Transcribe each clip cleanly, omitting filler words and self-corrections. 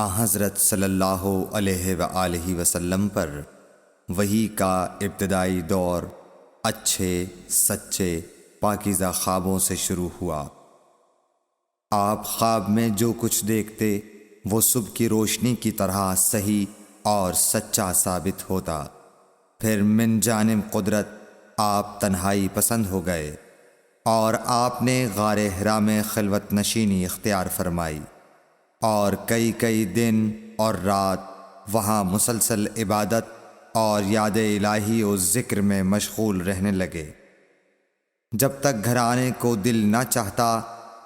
حضرت صلی اللہ علیہ وآلہ وسلم پر وحی کا ابتدائی دور اچھے سچے پاکیزہ خوابوں سے شروع ہوا۔ آپ خواب میں جو کچھ دیکھتے وہ صبح کی روشنی کی طرح صحیح اور سچا ثابت ہوتا۔ پھر من جانب قدرت آپ تنہائی پسند ہو گئے اور آپ نے غار حرا میں خلوت نشینی اختیار فرمائی اور کئی دن اور رات وہاں مسلسل عبادت اور یاد الہی و ذکر میں مشغول رہنے لگے۔ جب تک گھر آنے کو دل نہ چاہتا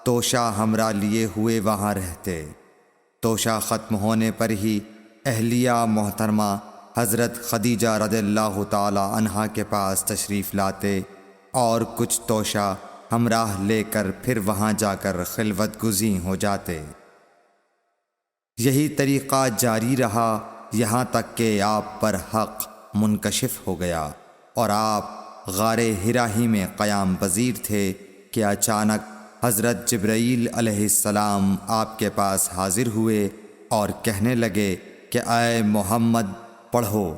توشہ ہمراہ لیے ہوئے وہاں رہتے۔ توشہ ختم ہونے پر ہی اہلیہ محترمہ حضرت خدیجہ رضی اللہ تعالی عنہا کے پاس تشریف لاتے اور کچھ توشہ ہمراہ لے کر پھر وہاں جا کر خلوت گزین ہو جاتے۔ یہی طریقہ جاری رہا یہاں تک کہ آپ پر حق منکشف ہو گیا اور آپ غار حرا ہی میں قیام پذیر تھے کہ اچانک حضرت جبرائیل علیہ السلام آپ کے پاس حاضر ہوئے اور کہنے لگے کہ اے محمد پڑھو۔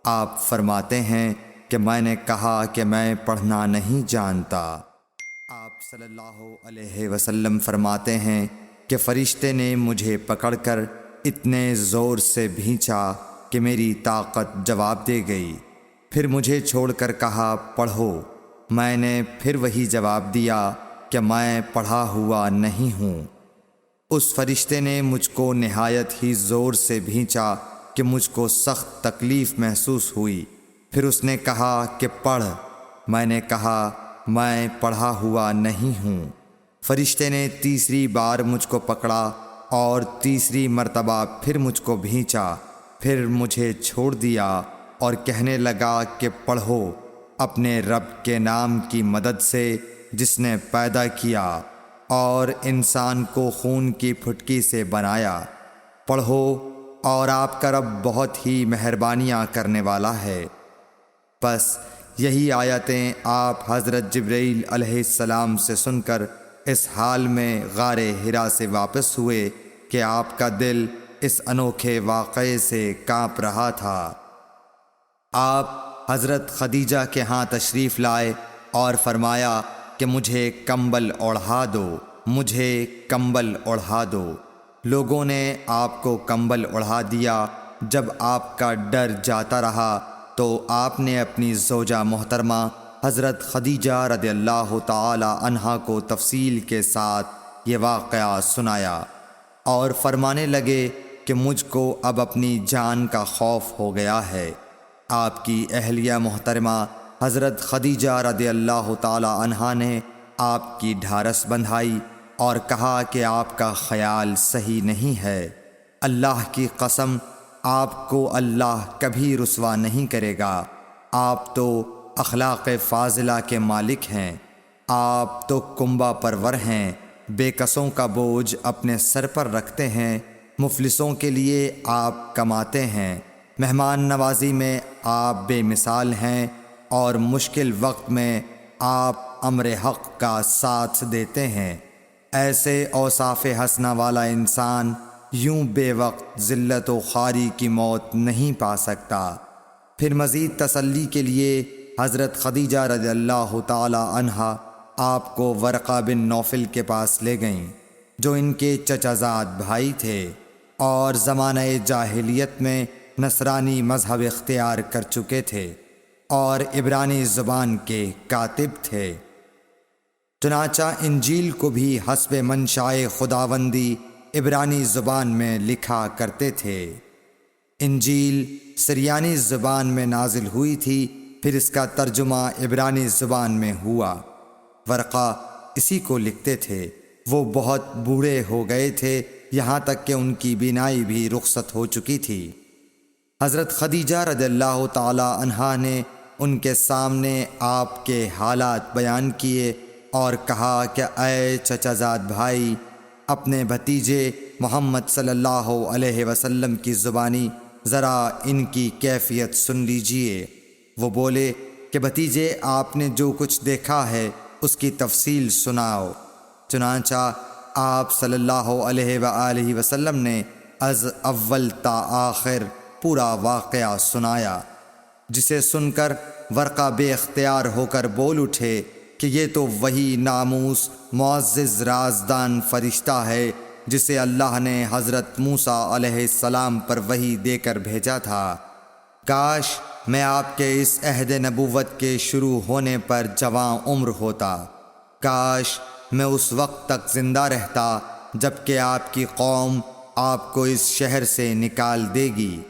آپ فرماتے ہیں کہ میں نے کہا کہ میں پڑھنا نہیں جانتا۔ آپ صلی اللہ علیہ وسلم فرماتے ہیں کہ فرشتے نے مجھے پکڑ کر اتنے زور سے بھینچا کہ میری طاقت جواب دے گئی۔ پھر مجھے چھوڑ کر کہا پڑھو۔ میں نے پھر وہی جواب دیا کہ میں پڑھا ہوا نہیں ہوں۔ اس فرشتے نے مجھ کو نہایت ہی زور سے بھینچا کہ مجھ کو سخت تکلیف محسوس ہوئی۔ پھر اس نے کہا کہ پڑھ۔ میں نے کہا میں پڑھا ہوا نہیں ہوں۔ فرشتے نے تیسری بار مجھ کو پکڑا اور تیسری مرتبہ پھر مجھ کو بھینچا۔ پھر مجھے چھوڑ دیا اور کہنے لگا کہ پڑھو اپنے رب کے نام کی مدد سے جس نے پیدا کیا اور انسان کو خون کی پھٹکی سے بنایا۔ پڑھو اور آپ کا رب بہت ہی مہربانیاں کرنے والا ہے۔ بس یہی آیتیں آپ حضرت جبرائیل علیہ السلام سے سن کر اس حال میں غار حرا سے واپس ہوئے کہ آپ کا دل اس انوکھے واقعے سے کانپ رہا تھا۔ آپ حضرت خدیجہ کے ہاں تشریف لائے اور فرمایا کہ مجھے کمبل اوڑھا دو، مجھے کمبل اوڑھا دو۔ لوگوں نے آپ کو کمبل اوڑھا دیا۔ جب آپ کا ڈر جاتا رہا تو آپ نے اپنی زوجہ محترمہ حضرت خدیجہ رضی اللہ تعالی عنہا کو تفصیل کے ساتھ یہ واقعہ سنایا اور فرمانے لگے کہ مجھ کو اب اپنی جان کا خوف ہو گیا ہے۔ آپ کی اہلیہ محترمہ حضرت خدیجہ رضی اللہ تعالی عنہا نے آپ کی ڈھارس بندھائی اور کہا کہ آپ کا خیال صحیح نہیں ہے۔ اللہ کی قسم آپ کو اللہ کبھی رسوا نہیں کرے گا۔ آپ تو اخلاق فاضلہ کے مالک ہیں۔ آپ تو کنبہ پرور ہیں، بے کسوں کا بوجھ اپنے سر پر رکھتے ہیں، مفلسوں کے لیے آپ کماتے ہیں، مہمان نوازی میں آپ بے مثال ہیں اور مشکل وقت میں آپ امر حق کا ساتھ دیتے ہیں۔ ایسے اوصاف حسنہ والا انسان یوں بے وقت ذلت و خواری کی موت نہیں پا سکتا۔ پھر مزید تسلی کے لیے حضرت خدیجہ رضی اللہ تعالی عنہا آپ کو ورقہ بن نوفل کے پاس لے گئیں جو ان کے چچا زاد بھائی تھے اور زمانہ جاہلیت میں نصرانی مذہب اختیار کر چکے تھے اور عبرانی زبان کے کاتب تھے۔ چنانچہ انجیل کو بھی حسب منشائے خداوندی عبرانی زبان میں لکھا کرتے تھے۔ انجیل سریانی زبان میں نازل ہوئی تھی، پھر اس کا ترجمہ عبرانی زبان میں ہوا۔ ورقہ اسی کو لکھتے تھے۔ وہ بہت بوڑھے ہو گئے تھے، یہاں تک کہ ان کی بینائی بھی رخصت ہو چکی تھی۔ حضرت خدیجہ رضی اللہ تعالی عنہا نے ان کے سامنے آپ کے حالات بیان کیے اور کہا کہ اے چچا زاد بھائی، اپنے بھتیجے محمد صلی اللہ علیہ وسلم کی زبانی ذرا ان کی کیفیت سن لیجئے۔ وہ بولے کہ بھتیجے آپ نے جو کچھ دیکھا ہے اس کی تفصیل سناؤ۔ چنانچہ آپ صلی اللہ علیہ وآلہ وسلم نے از اول تا آخر پورا واقعہ سنایا، جسے سن کر ورقہ بے اختیار ہو کر بول اٹھے کہ یہ تو وہی ناموس معزز رازدان فرشتہ ہے جسے اللہ نے حضرت موسیٰ علیہ السلام پر وحی دے کر بھیجا تھا۔ کاش میں آپ کے اس عہد نبوت کے شروع ہونے پر جواں عمر ہوتا، کاش میں اس وقت تک زندہ رہتا جب کہ آپ کی قوم آپ کو اس شہر سے نکال دے گی۔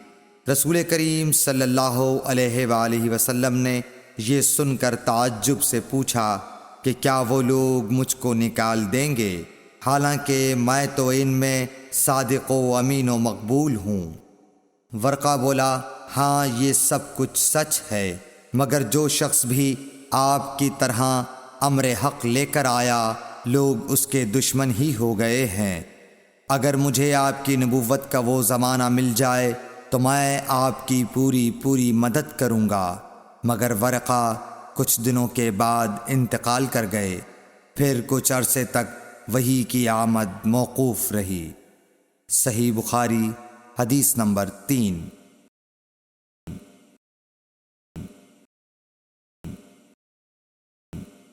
رسول کریم صلی اللہ علیہ وآلہ وسلم نے یہ سن کر تعجب سے پوچھا کہ کیا وہ لوگ مجھ کو نکال دیں گے، حالانکہ میں تو ان میں صادق و امین و مقبول ہوں؟ ورقہ بولا، ہاں یہ سب کچھ سچ ہے، مگر جو شخص بھی آپ کی طرح امر حق لے کر آیا لوگ اس کے دشمن ہی ہو گئے ہیں۔ اگر مجھے آپ کی نبوت کا وہ زمانہ مل جائے تو میں آپ کی پوری مدد کروں گا، مگر ورقہ کچھ دنوں کے بعد انتقال کر گئے، پھر کچھ عرصے تک وحی کی آمد موقوف رہی۔ صحیح بخاری حدیث نمبر 3۔